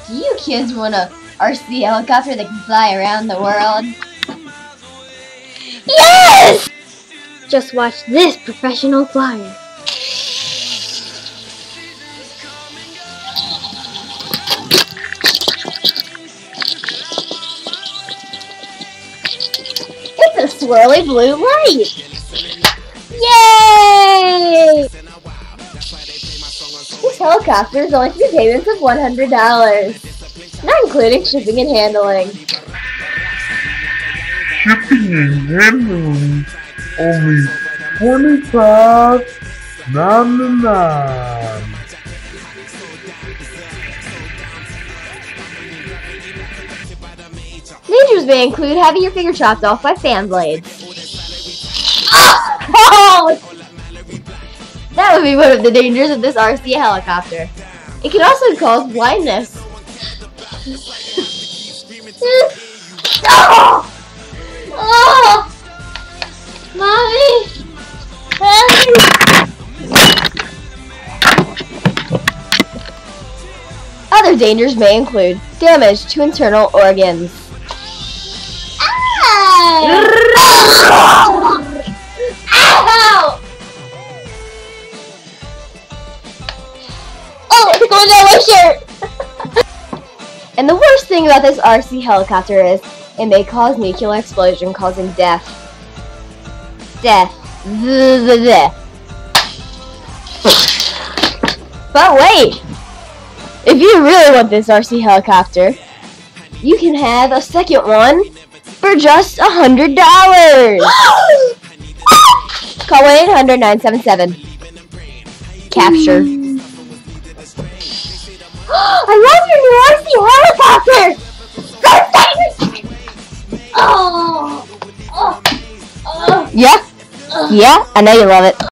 Do you kids want a RC helicopter that can fly around the world? Yes! Just watch this professional flyer. It's a swirly blue light! Yay! This helicopter is only 3 payments of $100, not including shipping and handling. Shipping and handling only $25.99. Dangers may include having your finger chopped off by fan blades. Oh! That would be one of the dangers of this RC helicopter. It can also cause blindness. Oh! Oh! Mommy! Mommy! Other dangers may include damage to internal organs. Ow! Oh, it's going down my shirt! And the worst thing about this RC helicopter is it may cause nuclear explosion, causing death. Death. But wait! If you really want this RC helicopter, you can have a second one for just $100! Call 1-800-977. Capture. I love your new RC helicopter! Oh! Yeah? Yeah, I know you love it.